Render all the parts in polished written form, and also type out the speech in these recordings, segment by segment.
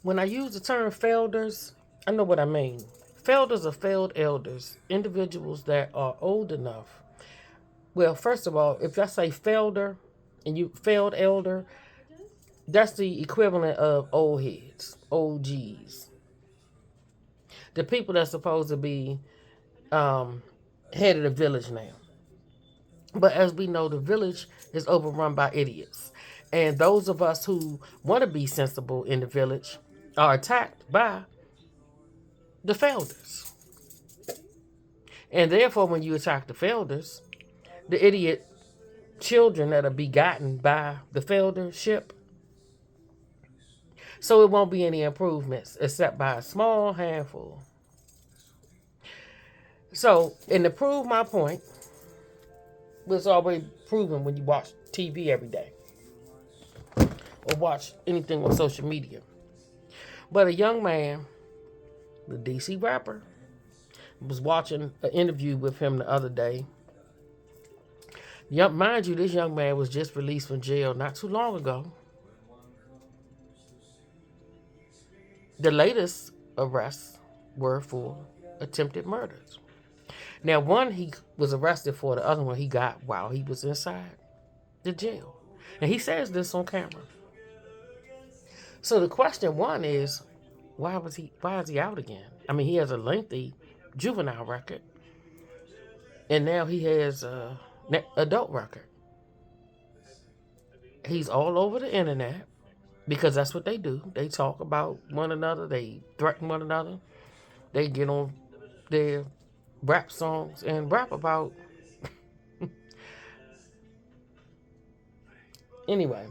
When I use the term Failders, I know what I mean. Failders are failed elders, individuals that are old enough. Well, first of all, if I say Failder and you failed elder, that's the equivalent of old heads, old G's. The people that's supposed to be um, head of the village now. But as we know, the village is overrun by idiots. And those of us who want to be sensible in the village are attacked by the Failders. And therefore, when you attack the Failders, the idiot children that are begotten by the Faildership, so it won't be any improvements except by a small handful. So, and to prove my point, it's already proven when you watch TV every day or watch anything on social media. But a young man, the DC rapper, was watching an interview with him the other day. Mind you, this young man was just released from jail not too long ago. The latest arrests were for attempted murders. Now, one he was arrested for, the other one he got while he was inside the jail. And he says this on camera. So the question one is, why is he out again? I mean, he has a lengthy juvenile record. And now he has a adult record. He's all over the internet because that's what they do. They talk about one another. They threaten one another. They get on their rap songs and rap about. Anyway,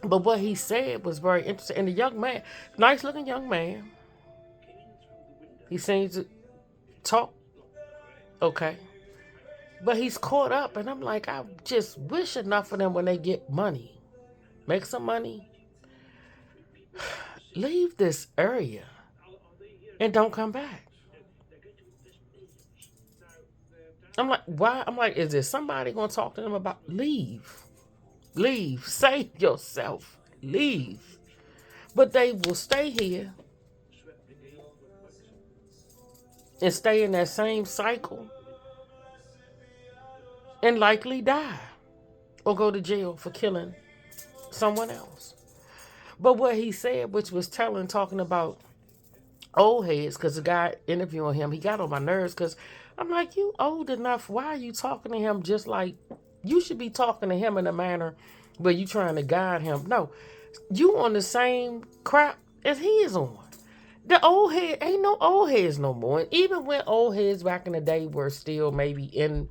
but what he said was very interesting. And the young man, nice looking young man, he seems to talk okay. But he's caught up, and I'm like, I just wish enough of them when they get money, make some money, leave this area and don't come back. I'm like, why? I'm like, is there somebody going to talk to them about leave? Leave. Save yourself. Leave. But they will stay here and stay in that same cycle and likely die or go to jail for killing someone else. But what he said, which was telling, talking about old heads, because the guy interviewing him, he got on my nerves because I'm like, you old enough. Why are you talking to him just like you should be talking to him in a manner where you trying to guide him? No, you on the same crap as he is on. The old head ain't no old heads no more. And even when old heads back in the day were still maybe in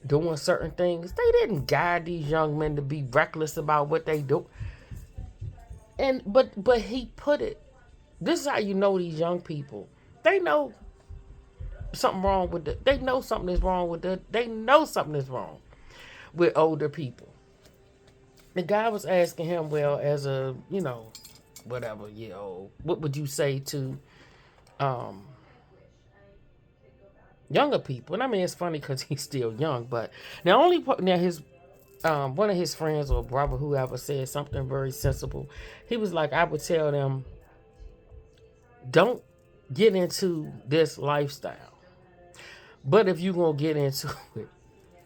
doing certain things, they didn't guide these young men to be reckless about what they do. And but he put it. This is how you know these young people. They know something wrong with the. They know something is wrong with the. They know something is wrong with older people. The guy was asking him, well, as a whatever year old, what would you say to younger people? And I mean, it's funny because he's still young, but now his one of his friends or brother, whoever, said something very sensible. He was like, I would tell them, don't get into this lifestyle. But if you're going to get into it,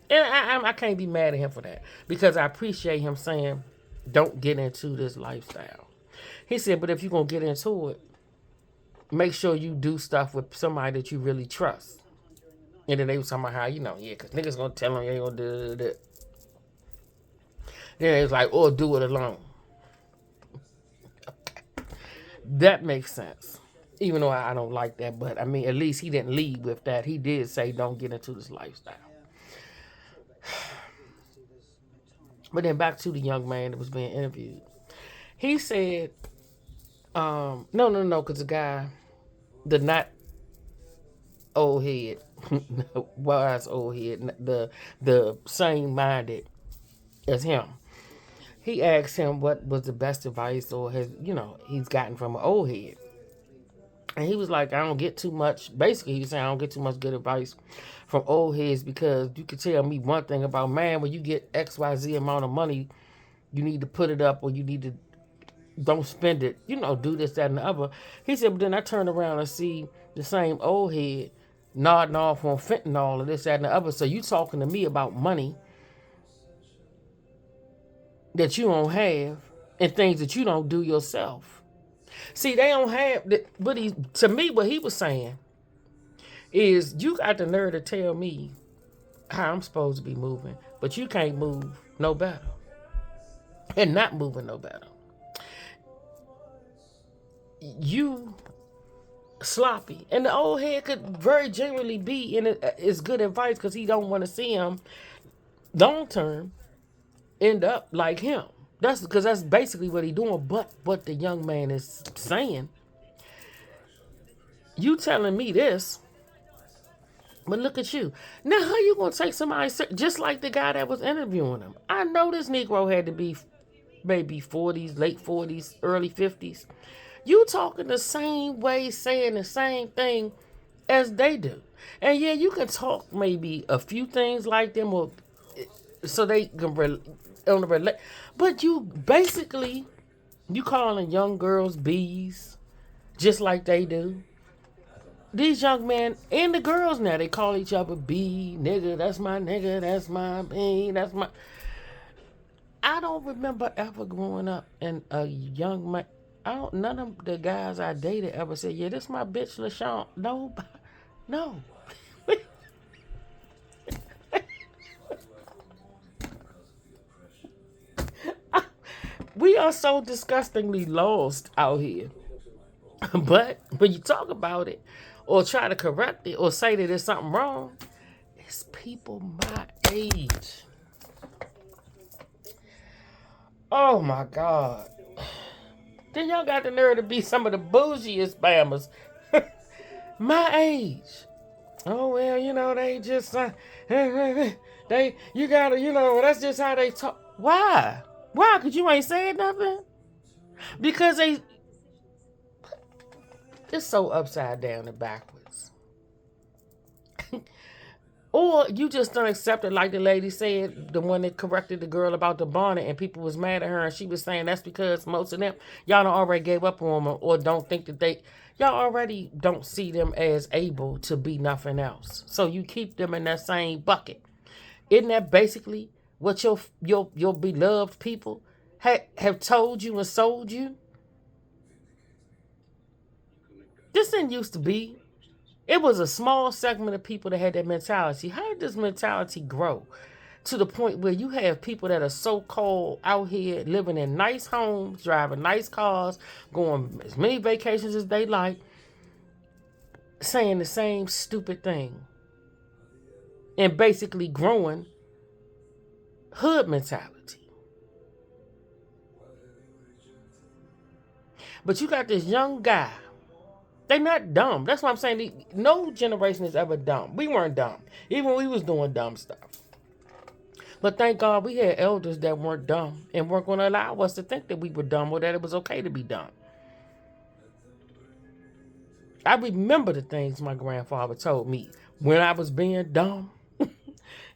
and I can't be mad at him for that because I appreciate him saying, don't get into this lifestyle. He said, but if you're going to get into it, make sure you do stuff with somebody that you really trust. And then they was talking about how, because niggas going to tell them you ain't going to do that. Then it's like, or do it alone. That makes sense. Even though I don't like that, but I mean, at least he didn't lead with that. He did say, don't get into this lifestyle. But then back to the young man that was being interviewed. He said, no, because the guy, the not old head, wise old head, the same minded as him. He asked him what was the best advice or he's gotten from an old head. And he was like, I don't get too much. Basically, he was saying, I don't get too much good advice from old heads because you can tell me one thing about, man, when you get XYZ amount of money, you need to put it up or you need to don't spend it, do this, that, and the other. He said, but then I turn around and see the same old head nodding off on fentanyl and this, that, and the other. So you talking to me about money that you don't have and things that you don't do yourself. See, they don't have, but to me, what he was saying is, you got the nerve to tell me how I'm supposed to be moving, but you can't move no better. And not moving no better. You sloppy. And the old head could very genuinely be, and it's good advice, because he don't want to see him long term end up like him. That's because that's basically what he doing. But what the young man is saying, you telling me this, but look at you. Now, how you going to take somebody, just like the guy that was interviewing him? I know this Negro had to be maybe 40s, late 40s, early 50s. You talking the same way, saying the same thing as they do. And yeah, you can talk maybe a few things like them, or so they can relate. But you basically, you calling young girls bees, just like they do. These young men and the girls now, they call each other B, nigga, that's my nigga, that's my B, that's my... I don't remember ever growing up and a young man, none of the guys I dated ever said, yeah, this my bitch LaShawn. No. We are so disgustingly lost out here. But when you talk about it, or try to correct it, or say that there's something wrong, it's people my age. Oh my God. Then y'all got the nerve to be some of the bougiest bammers. My age. Oh, well, they just, you gotta, that's just how they talk. Why? Why? Because you ain't saying nothing? Because it's so upside down and backwards. Or you just don't accept it, like the lady said, the one that corrected the girl about the bonnet, and people was mad at her, and she was saying that's because most of them, y'all done already gave up on them, or don't think that y'all already don't see them as able to be nothing else. So you keep them in that same bucket. Isn't that basically what your beloved people have told you and sold you? This didn't used to be. It was a small segment of people that had that mentality. How did this mentality grow to the point where you have people that are so-called out here living in nice homes, driving nice cars, going as many vacations as they like, saying the same stupid thing, and basically growing hood mentality? But you got this young guy. They're not dumb. That's what I'm saying. No generation is ever dumb. We weren't dumb. Even when we was doing dumb stuff. But thank God we had elders that weren't dumb and weren't going to allow us to think that we were dumb or that it was okay to be dumb. I remember the things my grandfather told me when I was being dumb.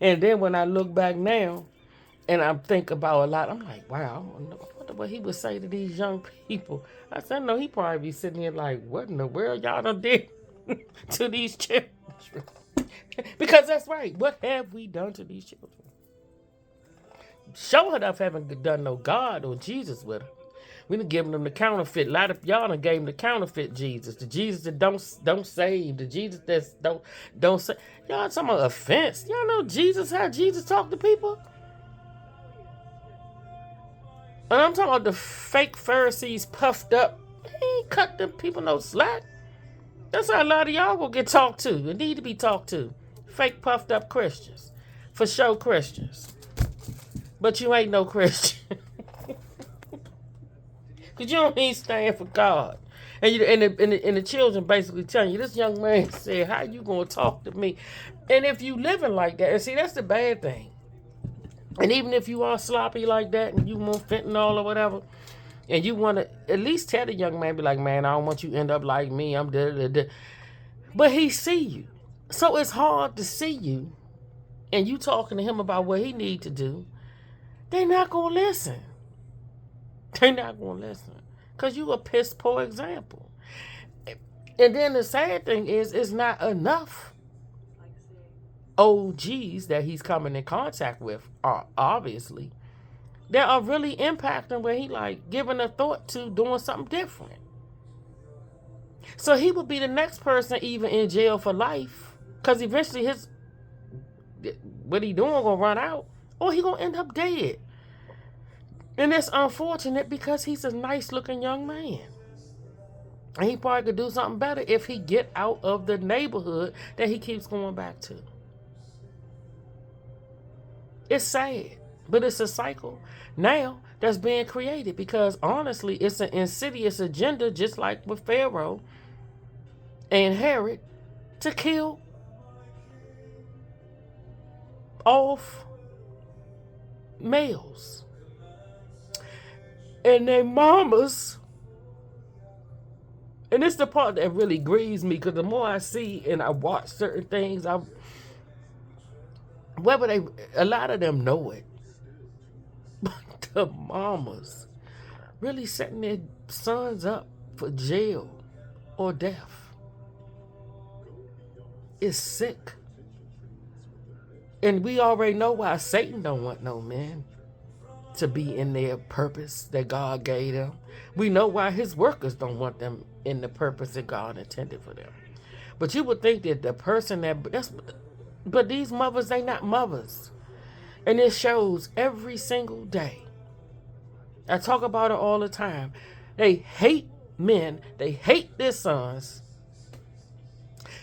And then when I look back now and I think about a lot, I'm like, wow, I wonder what he would say to these young people. I said, no, he probably be sitting here like, what in the world y'all done did to these children? Because that's right. What have we done to these children? Sure enough haven't done no God or Jesus with them. We done given them the counterfeit. A lot of y'all done gave them the counterfeit Jesus. The Jesus that don't save. The Jesus that don't save. Y'all talking about offense. Y'all know Jesus, how Jesus talk to people? And I'm talking about the fake Pharisees puffed up. He ain't cut them people no slack. That's how a lot of y'all will get talked to. It need to be talked to. Fake puffed up Christians. For sure Christians. But you ain't no Christian. Because you don't even stand for God. And the children basically telling you, this young man said, how you going to talk to me? And if you living like that, and see, that's the bad thing. And even if you are sloppy like that and you want fentanyl or whatever, and you want to at least tell the young man, be like, man, I don't want you to end up like me. I'm da-da-da-da. But he see you. So it's hard to see you and you talking to him about what he need to do. They're not going to listen. They're not going to listen. because you a piss poor example. And then the sad thing is, it's not enough OGs that he's coming in contact with are obviously that are really impacting where he like giving a thought to doing something different. So he would be the next person even in jail for life, because eventually what he doing gonna run out, or he gonna end up dead. And it's unfortunate because he's a nice looking young man. And he probably could do something better if he get out of the neighborhood that he keeps going back to. It's sad, but it's a cycle now that's being created because honestly, it's an insidious agenda, just like with Pharaoh and Herod, to kill off males and their mamas. And it's the part that really grieves me, because the more I see and I watch certain things, a lot of them know it, but the mamas really setting their sons up for jail or death. It's sick. And we already know why Satan don't want no men to be in their purpose that God gave them. We know why his workers don't want them in the purpose that God intended for them. But you would think that the person but these mothers, they not mothers. And it shows every single day. I talk about it all the time. They hate men. They hate their sons.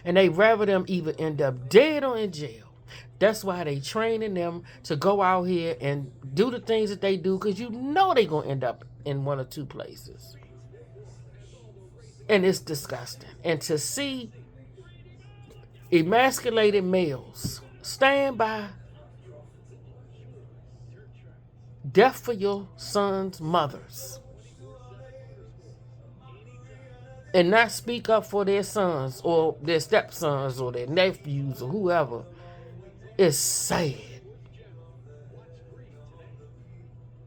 And they rather them either end up dead or in jail. That's why they training them to go out here and do the things that they do, because you know they're going to end up in one or two places. And it's disgusting. And to see emasculated males stand by death for your sons' mothers and not speak up for their sons or their stepsons or their nephews or whoever, is sad.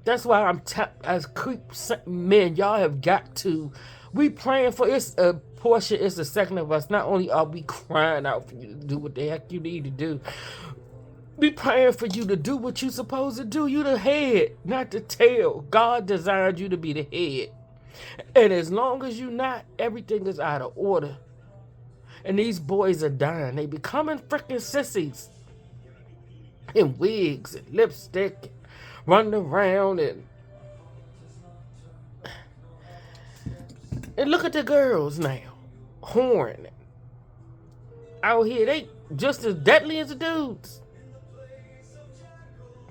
That's why as creep men, y'all have got to. We praying for it's a portion. It's a second of us. Not only are we crying out for you to do what the heck you need to do, we praying for you to do what you supposed to do. You the head, not the tail. God designed you to be the head, and as long as you not, everything is out of order. And these boys are dying. They becoming freaking sissies in wigs and lipstick, and running around and look at the girls now, horn out here. They just as deadly as the dudes.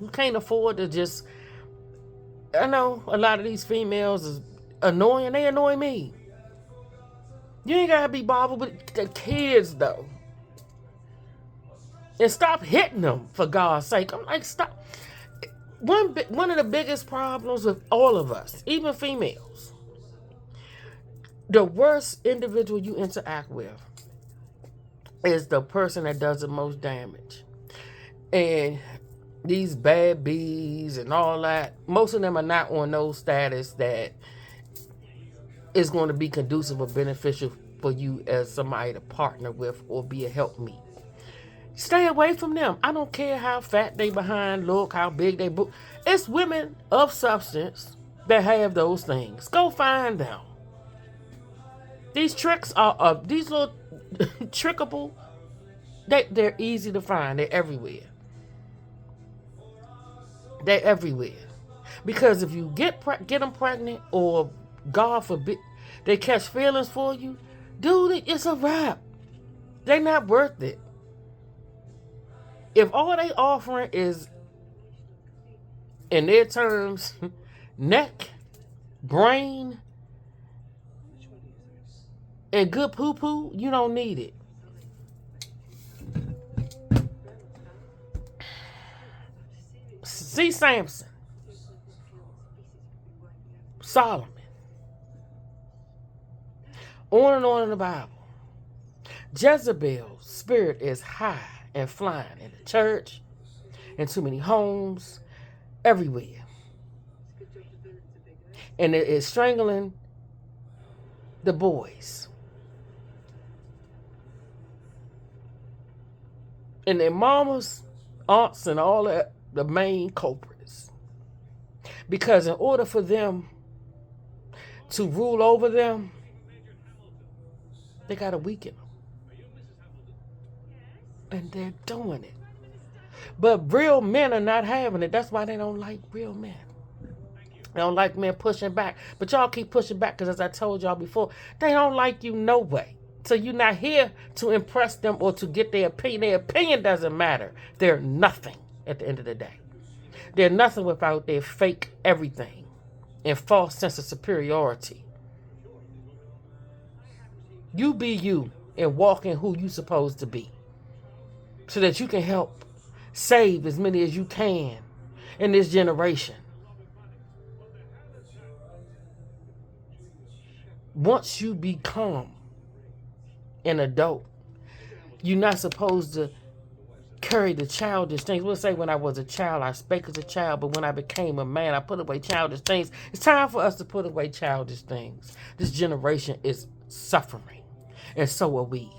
You can't afford to just. I know a lot of these females is annoying. They annoy me. You ain't gotta be bothered with the kids though. And stop hitting them, for God's sake. I'm like, stop. One of the biggest problems with all of us, even females, the worst individual you interact with is the person that does the most damage. And these bad bees and all that, most of them are not on no status that is going to be conducive or beneficial for you as somebody to partner with or be a helpmeet. Stay away from them. I don't care how fat they behind look, how big they book. It's women of substance that have those things. Go find them. These tricks are these little trickable. They're easy to find. They're everywhere. They're everywhere. Because if you get them pregnant, or God forbid they catch feelings for you, dude, it's a wrap. They're not worth it. If all they offering is, in their terms, neck, brain, and good poo-poo, you don't need it. See Samson, Solomon, on in the Bible. Jezebel's spirit is high and flying in the church, in too many homes, everywhere. And it is strangling the boys. And their mamas, aunts, and all that, the main culprits. Because in order for them to rule over them, they got to weaken them. And they're doing it. But real men are not having it. That's why they don't like real men. They don't like men pushing back. But y'all keep pushing back because, as I told y'all before, they don't like you no way. So you're not here to impress them or to get their opinion. Their opinion doesn't matter. They're nothing at the end of the day. They're nothing without their fake everything and false sense of superiority. You be you and walk in who you supposed to be so that you can help save as many as you can in this generation. Once you become an adult, you're not supposed to carry the childish things. We'll say when I was a child, I spake as a child, but when I became a man, I put away childish things. It's time for us to put away childish things. This generation is suffering, and so are we.